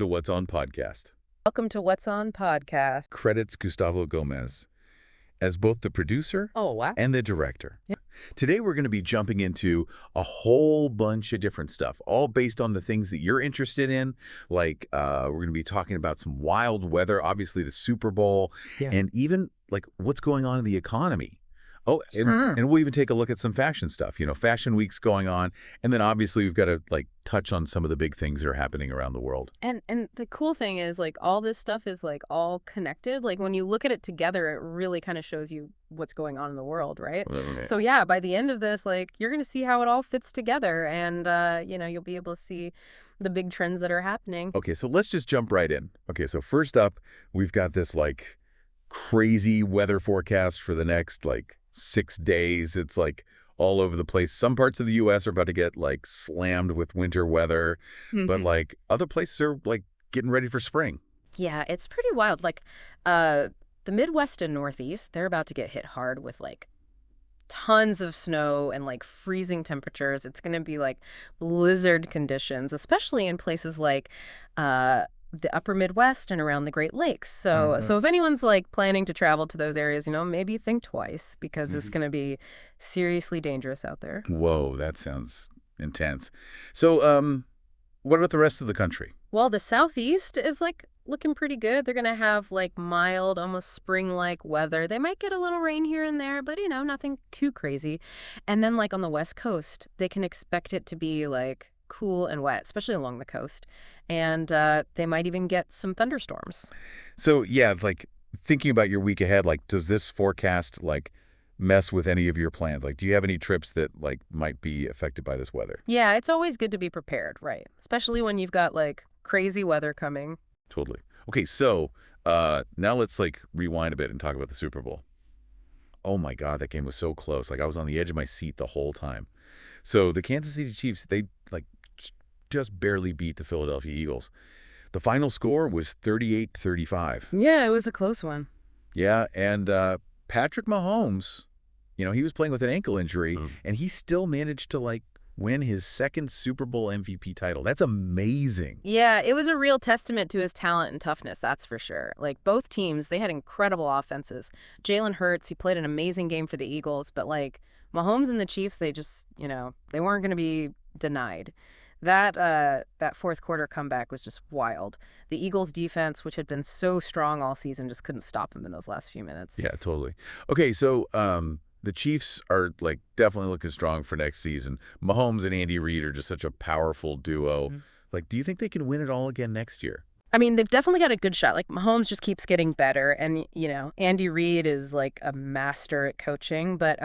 to What's On Podcast. Welcome to What's On Podcast. Credits Gustavo Gomez as both the producer Oh, wow. and the director. Yeah. Today we're going to be jumping into a whole bunch of different stuff, all based on the things that you're interested in. Like we're going to be talking about some wild weather, obviously the Super Bowl, and even like what's going on in the economy. Oh, and we'll even take a look at some fashion stuff. You know, Fashion Week's going on, and then obviously we've got to like touch on some of the big things that are happening around the world. And the cool thing is, like, all this stuff is, like, all connected. Like, when you look at it together, it really kind of shows you what's going on in the world, right? So, yeah, by the end of this, like, you're going to see how it all fits together. And, you know, you'll be able to see the big trends that are happening. Okay, so let's just jump right in. Okay, so first up, we've got this, like, crazy weather forecast for the next, like, 6 days. It's like all over the place. Some parts of the U.S. are about to get like slammed with winter weather, but like other places are like getting ready for spring. Yeah, it's pretty wild. Like the Midwest and Northeast, they're about to get hit hard with like tons of snow and like freezing temperatures. It's going to be like blizzard conditions, especially in places like the upper Midwest and around the Great Lakes. So if anyone's like planning to travel to those areas, you know, maybe think twice because it's going to be seriously dangerous out there. Whoa, that sounds intense. So what about the rest of the country? Well, the Southeast is like looking pretty good. They're going to have like mild, almost spring-like weather. They might get a little rain here and there, but, you know, nothing too crazy. And then like on the West Coast, they can expect it to be like cool and wet, especially along the coast. And they might even get some thunderstorms. So, yeah, like thinking about your week ahead, like does this forecast like mess with any of your plans? Like do you have any trips that like might be affected by this weather? Yeah, it's always good to be prepared, right? Especially when you've got like crazy weather coming. Totally. Okay, so now let's like rewind a bit and talk about the Super Bowl. Oh my God, that game was so close. Like I was on the edge of my seat the whole time. So the Kansas City Chiefs, they like just barely beat the Philadelphia Eagles. The final score was 38-35. Yeah, it was a close one. Yeah, and Patrick Mahomes, you know, he was playing with an ankle injury, and he still managed to like win his second Super Bowl MVP title. That's amazing. Yeah, it was a real testament to his talent and toughness, that's for sure. Like, both teams, they had incredible offenses. Jalen Hurts, he played an amazing game for the Eagles, but, like, Mahomes and the Chiefs, they just, you know, they weren't going to be denied. That fourth quarter comeback was just wild. The Eagles' defense, which had been so strong all season, just couldn't stop them in those last few minutes. Yeah, totally. Okay, so the Chiefs are like definitely looking strong for next season. Mahomes and Andy Reid are just such a powerful duo. Like, do you think they can win it all again next year? I mean, they've definitely got a good shot. Like, Mahomes just keeps getting better. And, you know, Andy Reid is like a master at coaching. But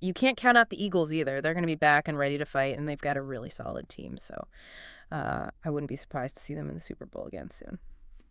you can't count out the Eagles either. They're going to be back and ready to fight. And they've got a really solid team. So I wouldn't be surprised to see them in the Super Bowl again soon.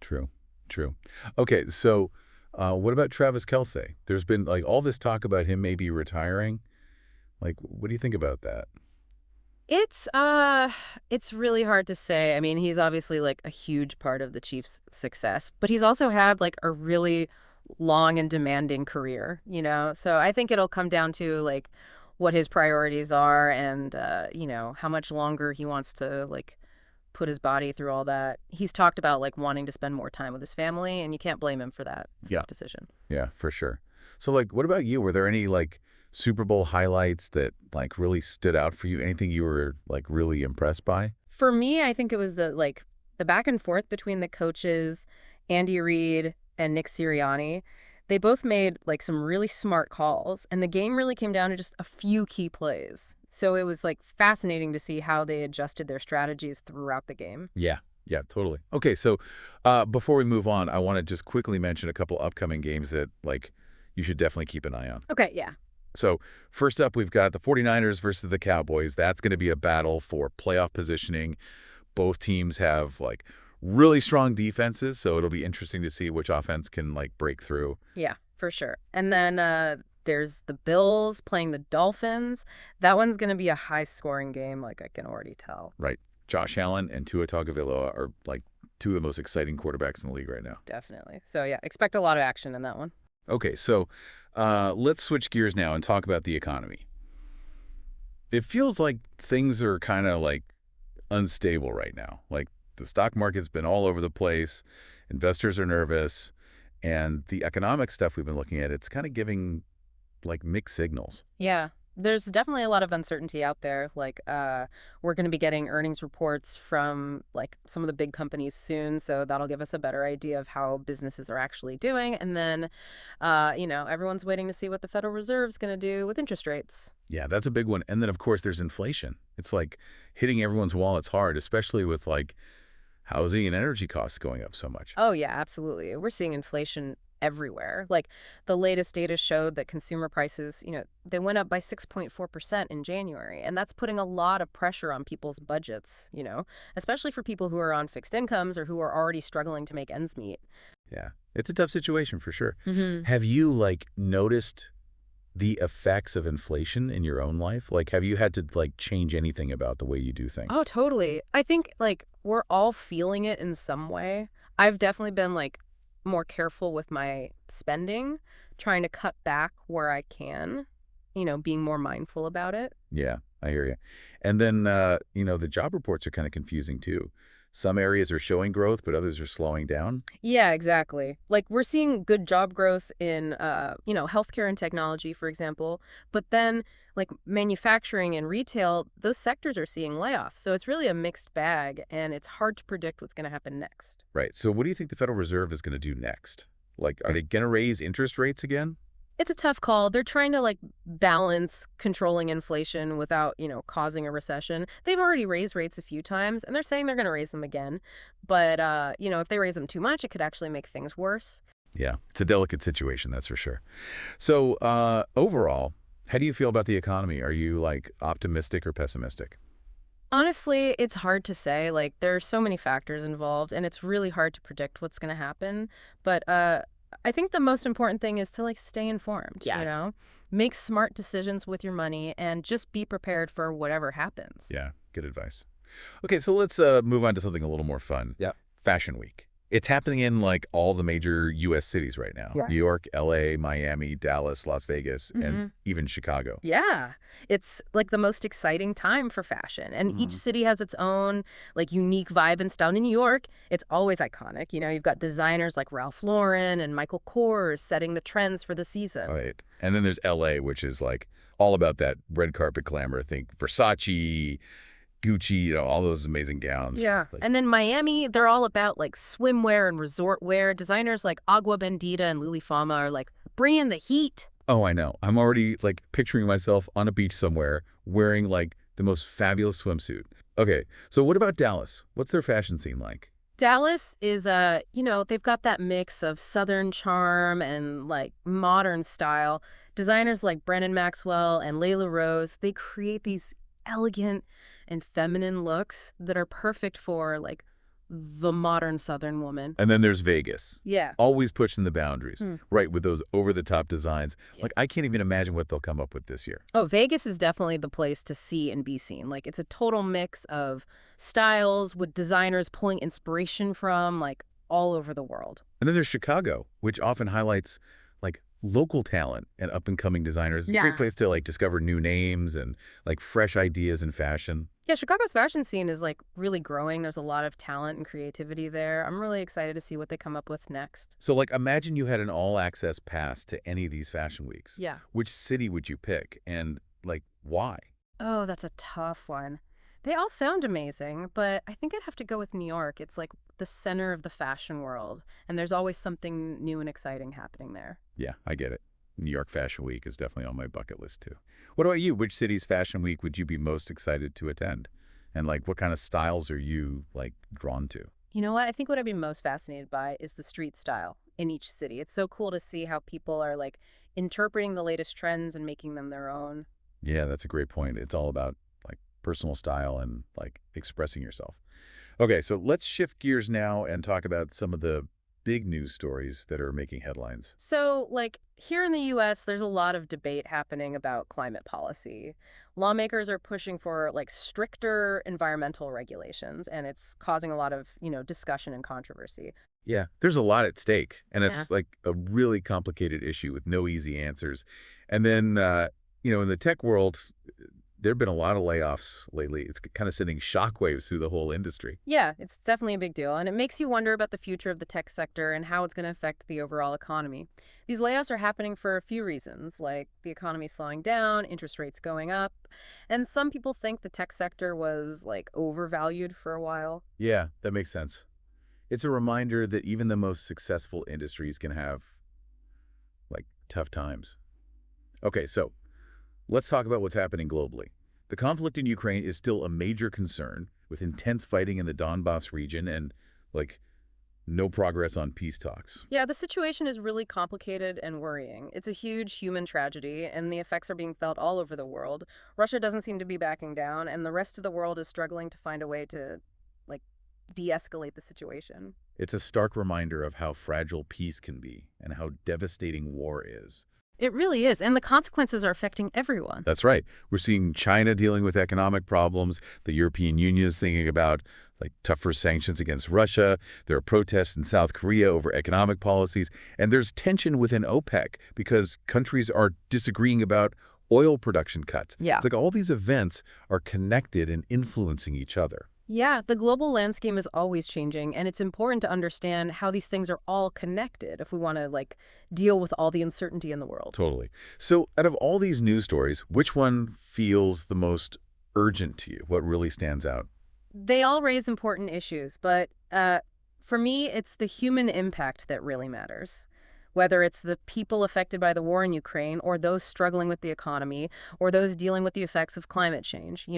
True, true. Okay, so what about Travis Kelce? There's been like all this talk about him maybe retiring. Like, what do you think about that? It's really hard to say. I mean, he's obviously like a huge part of the Chiefs' success, but he's also had like a really long and demanding career, you know? So I think it'll come down to like what his priorities are and, you know, how much longer he wants to like put his body through all that. He's talked about like wanting to spend more time with his family, and you can't blame him for that. It's a tough decision. Yeah, for sure. So like, what about you? Were there any like Super Bowl highlights that like really stood out for you? Anything you were like really impressed by? For me, I think it was the back and forth between the coaches, Andy Reid and Nick Sirianni. They both made like some really smart calls, and the game really came down to just a few key plays. So it was like fascinating to see how they adjusted their strategies throughout the game. Yeah, totally. Okay, so before we move on, I want to just quickly mention a couple upcoming games that like you should definitely keep an eye on. Okay, yeah. So first up, we've got the 49ers versus the Cowboys. That's going to be a battle for playoff positioning. Both teams have like really strong defenses, so it'll be interesting to see which offense can like break through. Yeah, for sure. And then there's the Bills playing the Dolphins. That one's going to be a high-scoring game, like I can already tell. Right. Josh Allen and Tua Tagovailoa are like two of the most exciting quarterbacks in the league right now. Definitely. So yeah, expect a lot of action in that one. Okay, so let's switch gears now and talk about the economy. It feels like things are kind of like unstable right now. Like the stock market's been all over the place, investors are nervous, and the economic stuff we've been looking at, it's kind of giving like mixed signals. Yeah, there's definitely a lot of uncertainty out there. We're going to be getting earnings reports from like some of the big companies soon, so that'll give us a better idea of how businesses are actually doing. And then, everyone's waiting to see what the Federal Reserve's going to do with interest rates. Yeah, that's a big one. And then, of course, there's inflation. It's like hitting everyone's wallets hard, especially with like housing and energy costs going up so much. Oh, yeah, absolutely. We're seeing inflation everywhere. Like the latest data showed that consumer prices, they went up by 6.4% in January. And that's putting a lot of pressure on people's budgets, especially for people who are on fixed incomes or who are already struggling to make ends meet. Yeah, it's a tough situation for sure. Hmm. Have you like noticed the effects of inflation in your own life? Like, have you had to like change anything about the way you do things? Oh, totally. I think like we're all feeling it in some way. I've definitely been like more careful with my spending, trying to cut back where I can, being more mindful about it. Yeah, I hear you. And then, the job reports are kind of confusing too. Some areas are showing growth, but others are slowing down. Yeah, exactly. Like we're seeing good job growth in, healthcare and technology, for example. But then like manufacturing and retail, those sectors are seeing layoffs. So it's really a mixed bag and it's hard to predict what's going to happen next. Right. So what do you think the Federal Reserve is going to do next? Like, are they going to raise interest rates again? It's a tough call. They're trying to like balance controlling inflation without, causing a recession. They've already raised rates a few times and they're saying they're going to raise them again. But, if they raise them too much, it could actually make things worse. Yeah, it's a delicate situation, that's for sure. So, overall, how do you feel about the economy? Are you like optimistic or pessimistic? Honestly, it's hard to say. Like, there are so many factors involved, and it's really hard to predict what's going to happen. But I think the most important thing is to, like, stay informed, Make smart decisions with your money and just be prepared for whatever happens. Yeah, good advice. Okay, so let's move on to something a little more fun. Yeah. Fashion Week. It's happening in like all the major U.S. cities right now. Yeah. New York, L.A., Miami, Dallas, Las Vegas, and even Chicago. Yeah, it's like the most exciting time for fashion. And each city has its own like unique vibe and style. In New York, it's always iconic. You've got designers like Ralph Lauren and Michael Kors setting the trends for the season. Right. And then there's L.A., which is like all about that red carpet glamour. Think Versace, Gucci, all those amazing gowns. Yeah. Like, And then Miami, they're all about like swimwear and resort wear. Designers like Agua Bendita and Lily Fama are like bringing the heat. oh, I know. I'm already like picturing myself on a beach somewhere wearing like the most fabulous swimsuit. Okay, so what about Dallas? What's their fashion scene like? Dallas is they've got that mix of Southern charm and like modern style. Designers like Brennan Maxwell and Layla Rose, they create these elegant and feminine looks that are perfect for like the modern Southern woman. And then there's Vegas. Yeah. Always pushing the boundaries, Hmm. right, with those over-the-top designs. Like, I can't even imagine what they'll come up with this year. Oh, Vegas is definitely the place to see and be seen. Like it's a total mix of styles with designers pulling inspiration from like all over the world. And then there's Chicago, which often highlights like local talent and up-and-coming designers. It's a Yeah. great place to like discover new names and like fresh ideas in fashion. Yeah, Chicago's fashion scene is like really growing. There's a lot of talent and creativity there. I'm really excited to see what they come up with next. So like imagine you had an all-access pass to any of these fashion weeks. Yeah. Which city would you pick and like why? Oh, that's a tough one. They all sound amazing, but I think I'd have to go with New York. It's like the center of the fashion world, and there's always something new and exciting happening there. Yeah, I get it. New York Fashion Week is definitely on my bucket list too. What about you? Which city's fashion week would you be most excited to attend? And like what kind of styles are you like drawn to? You know what? I think what I'd be most fascinated by is the street style in each city. It's so cool to see how people are like interpreting the latest trends and making them their own. Yeah, that's a great point. It's all about like personal style and like expressing yourself. Okay, so let's shift gears now and talk about some of the big news stories that are making headlines. So, like, here in the US, there's a lot of debate happening about climate policy. Lawmakers are pushing for, like, stricter environmental regulations, and it's causing a lot of, discussion and controversy. Yeah, there's a lot at stake, and Yeah. it's like a really complicated issue with no easy answers. And then, in the tech world, There've been a lot of layoffs lately. It's kind of sending shockwaves through the whole industry. Yeah, it's definitely a big deal, and it makes you wonder about the future of the tech sector and how it's going to affect the overall economy. These layoffs are happening for a few reasons, like the economy slowing down, interest rates going up, and some people think the tech sector was like overvalued for a while. Yeah, that makes sense. It's a reminder that even the most successful industries can have, like, tough times. Okay, so let's talk about what's happening globally. The conflict in Ukraine is still a major concern, with intense fighting in the Donbass region and, like, no progress on peace talks. Yeah, the situation is really complicated and worrying. It's a huge human tragedy, and the effects are being felt all over the world. Russia doesn't seem to be backing down, and the rest of the world is struggling to find a way to, like, de-escalate the situation. It's a stark reminder of how fragile peace can be and how devastating war is. It really is, and the consequences are affecting everyone. That's right. We're seeing China dealing with economic problems. The European Union is thinking about, like, tougher sanctions against Russia. There are protests in South Korea over economic policies. And there's tension within OPEC because countries are disagreeing about oil production cuts. Yeah. Like, all these events are connected and influencing each other. Yeah, the global landscape is always changing, and it's important to understand how these things are all connected if we want to, like, deal with all the uncertainty in the world. Totally. So out of all these news stories, which one feels the most urgent to you? What really stands out? They all raise important issues, but for me, it's the human impact that really matters. Whether it's the people affected by the war in Ukraine, or those struggling with the economy, or those dealing with the effects of climate change,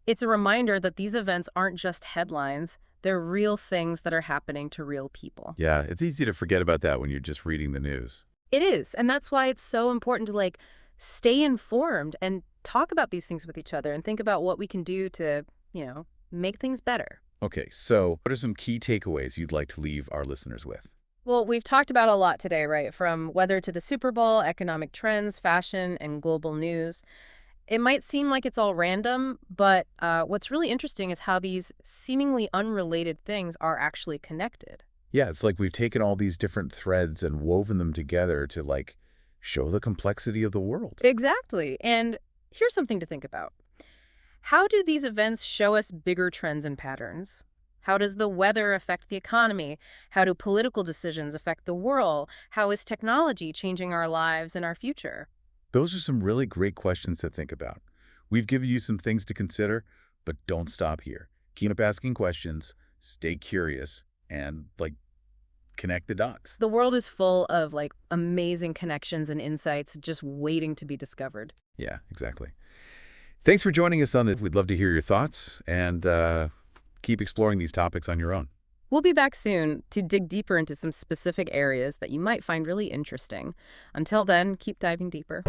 it's a reminder that these events aren't just headlines. They're real things that are happening to real people. Yeah, it's easy to forget about that when you're just reading the news. It is, and that's why it's so important to, like, stay informed and talk about these things with each other and think about what we can do to, make things better. Okay, so what are some key takeaways you'd like to leave our listeners with? Well, we've talked about a lot today, right? From weather to the Super Bowl, economic trends, fashion, and global news. It might seem like it's all random, but what's really interesting is how these seemingly unrelated things are actually connected. Yeah, it's like we've taken all these different threads and woven them together to, like, show the complexity of the world. Exactly. And here's something to think about. How do these events show us bigger trends and patterns? How does the weather affect the economy? How do political decisions affect the world? How is technology changing our lives and our future? Those are some really great questions to think about. We've given you some things to consider, but don't stop here. Keep asking questions, stay curious, and, like, connect the dots. The world is full of, like, amazing connections and insights just waiting to be discovered. Yeah, exactly. Thanks for joining us on this. We'd love to hear your thoughts and keep exploring these topics on your own. We'll be back soon to dig deeper into some specific areas that you might find really interesting. Until then, keep diving deeper.